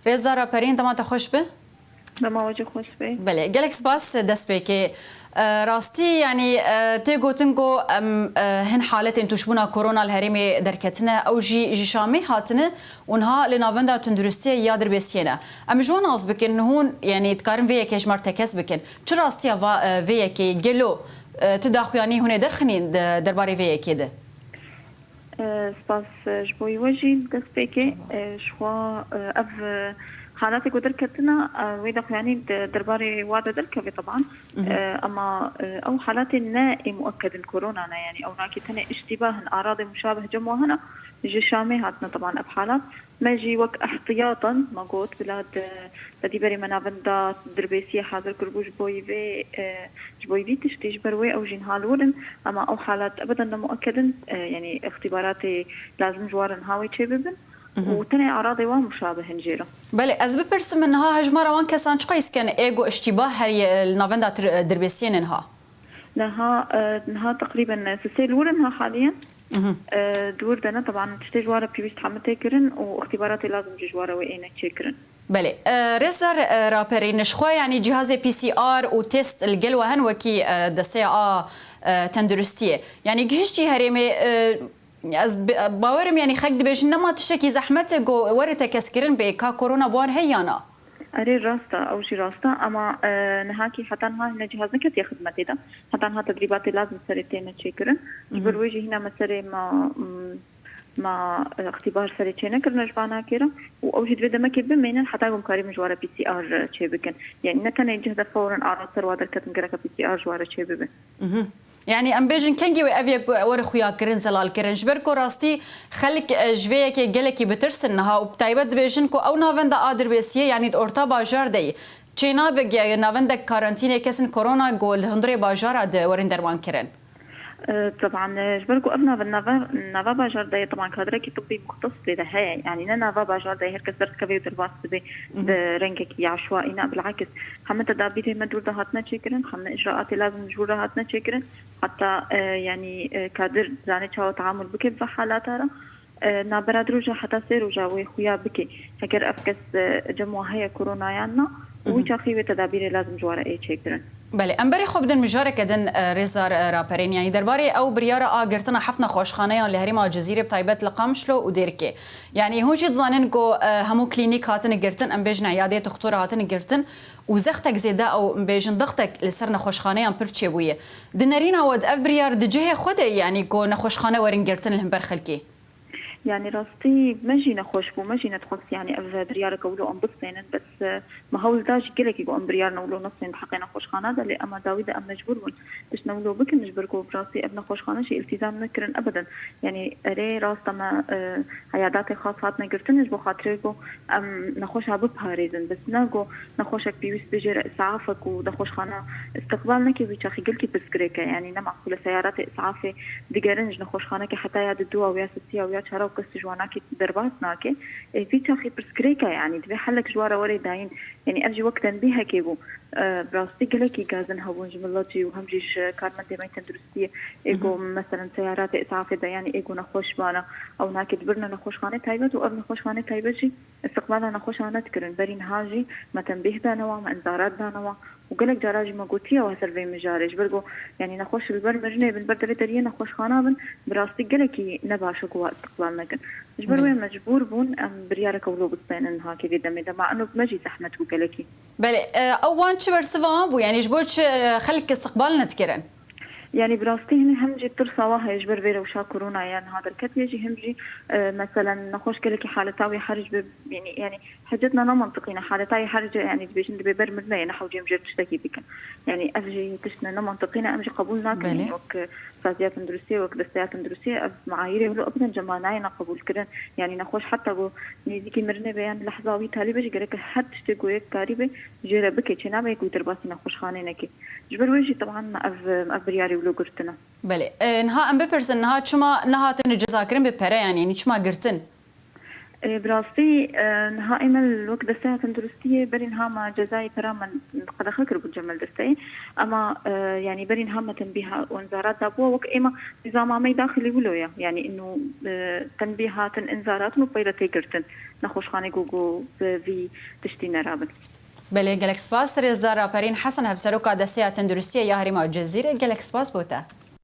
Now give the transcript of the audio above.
رێزا راپەرین دەماتە خۆش بێ؟ دەماوەجه خۆش بێ. بەێ gelek spas dest pêkê rastî yanî tê gotin got em hin haletên tuşbûna korona li herêmê derketine ew jî ji Şamê hatine û niha li navenda tunduristiyê ya dirbêsiyê ne. Em ji wan az bikin hûn yanî dikarin vê yekê ji mar tekez bikin. Çi rastiya vê yekê gelo tu daxuyanî hûn ê derxînin derbarê vê yekê de? سپاس ji bo wê jî dest pêkê ji xwe ev حالاتي قدر كتنا ويدا يعني درباري وادا دركبي طبعا اما او حالات نا مؤكد كورونا يعني او ناكي تاني اشتباه اعراض مشابه جموع هنا جي شامي هاتنا طبعا بحالات ما جي وك احتياطا ما قلت بلاد بدي بري منافندا دربيسيه حاضر كربوش بوي في تشتيج بروي او جين هالورن اما او حالات ابدا مؤكدا يعني اختباراتي لازم جوارن هاوي تشيبن وتاني أعراضي ومشابه نجيرة. بله از بپرسم انها هجمارا وان کسان چقیس کن ایگو اشتباه هری نافندا دربیسین انها؟ نها تقريبا سلسلة ورنها حاليا دور دنا طبعا تشتي جوارة بيوش تحمل تكرن واختباراتي لازم جوارة وإينك تكرن. بله رزر راپرین نشخوا يعني جهاز PCR و تست الجلوه هن وكي دسيا تندرستيه يعني جهشتي هريمي از باورم يعني خك دبيش نما تشكي زحمته جو ورته كسكرن بكا كورونا بوان هيانا اري راستا او شي راستا اما نهاكي حتى هنا جهاز نكت يا خدمتي ده حتى هنا تدريبات لازم سرتين تشكرن برويجي هنا مسري ما اختبار سرتين كرنا جبانا كيرا واوجد بدا ما كيب مين حتى قوم كريم جواره بي سي ار تشيبكن يعني نكن يجهد فورا اعراض سروادر كتن كرا بي سي ار جواره تشيببن يعني ام بيجن كنجي وافيك ور خويا كرن زلال كرن جبركو راستي خلك جويك جلكي بترسنها وبتايبت بيجن كو او نافندا ادر بيسيه يعني اورتا باجار دي تشينا بج نافندا كارانتيني كسن كورونا جول هندري باجار د ورين درمان كرن طبعا جبركو ابنا بالنافا باجار داي طبعا كادركي طبي مختص لده هي يعني نافا باجار داي هركس درت كبي ترباس بي برنكك عشوائي بالعكس هم تدابيتي مدور هاتنا تشكرن هم اجراءات لازم جور هاتنا تشكرن حتى يعني كادر زاني تشاو تعامل بك بحالاتها نابرادروجا حتى سيروجا وخويا بك هكر افكس جموع هي كورونا يانا ويشاخي تدابير لازم جواره اي تشكرن بله امبری خوب دن مجارک دن رزار راپرین یعنی درباره او بریاره آگرتنا حفنا خوشخانه آن لهریم جزیره بتایبت لقامشلو و دیرکی یعنی هوجید زانن کو همو کلینیک هاتن گرتن ام بیجن عیاده دکتور هاتن گرتن و زختک زیده او ام بیجن ضغطک لسر نخوشخانه ام پرچه بویه دنرین ود اف بریار دجه خوده یعنی کو نخوشخانه ورن گرتن لهم برخلکی يعني راستي ماجي نخوش بو ماجي نتخص يعني أف بريارك ولو أم بصين بس ما هو داج قلك يقول أم بريارنا ولو نصين بحقنا خوش خانة ده اللي أما داويدا أم مجبور باش نولو بك نجبركو براسي ابن خوش خانة شيء التزام نكرن أبدا يعني أري راست ما عيادات خاصات نقرتنش بو خاطركو أم نخوشها ببهاريزن بس ناقو نخوشك بيوس بجر إسعافك ودخوش خانة استقبالنا كي بيشاخي قلكي بسكريكا يعني نمع كل سيارات إسعافي دقرنج نخوش خانة كي حتى ياد الدواء ويا ستيا ويا شهر قصة جواناكي درباتناكي في تاخي برسكريكا يعني تبي حلك جوارا وري داين يعني أرجي وقتا بيها كيبو براستي كلكي غازن هون جملاتي وهمجيش كارمنتي ما تندرستي إيجو مثلا سيارات إسعاف يعني إيجو نخوش بانا أو ناكي دبرنا نخوش خانة تايبت وأب نخوش خانة تايبتي استقبالنا نخوش خانة تكرن برين هاجي ما تنبيه دانوا ما انذارات دانوا وقالك جراجي ما قلتيها وهسر في مجارج برجو يعني نخوش البر مرني بالبردة تريه نخوش خانة بن براستي قالكي نباشو قوة استقبالنا كن جبر وين مجبور بون ام بريارك ولو بصين انها كي دمي مع انه ماجي زحمة وقالكي بله اوان شبر سوان بو يعني جبوش خلك استقبالنا تكرن يعني براستي هنا همجي ترسا واها يجبر فيرا وشا كورونا يعني هذا الكت يجي همجي مثلا نخوش كلكي حالتاوي حرج يعني حاجتنا لا منطقينا حالتاوي حرج يعني تبيش ندبي برمرنا يعني حوجي مجر تشتكي بك يعني افجي تشنا لا منطقينا امجي قبولنا يعني وك فازيات اندروسيه وك دستيات اندروسيه معايير ولو ابدا جمعناينا قبول كرن يعني نخوش حتى بو نيزيكي مرنه بيان لحظاوي تالي بيجي قالك حد تشتكو هيك قريبه جيره بك تشنا بيك وترباسي نخوش خانينك جبر وجهي طبعا افرياري ولو قرتنا بله نها ام بپرسن نها چما نها تن جزاکرین بپره يعني چما گرتن براستي نهائي ما الوقت دستي تندرستية برين هاما جزائي كراما قد خكر بجمل دستي أما يعني برين هاما تنبيها وانذارات دابوة وك إما نظام ما داخلي ولويا يعني إنه تنبيهات انذارات نبيرة تيجرتن نخوش خاني جوجو في تشتي نرابن بله گلک سپاس رزدار راپرین حسن هفسروکا دسته تندرستی یا هریما جزیره گلک سپاس بوده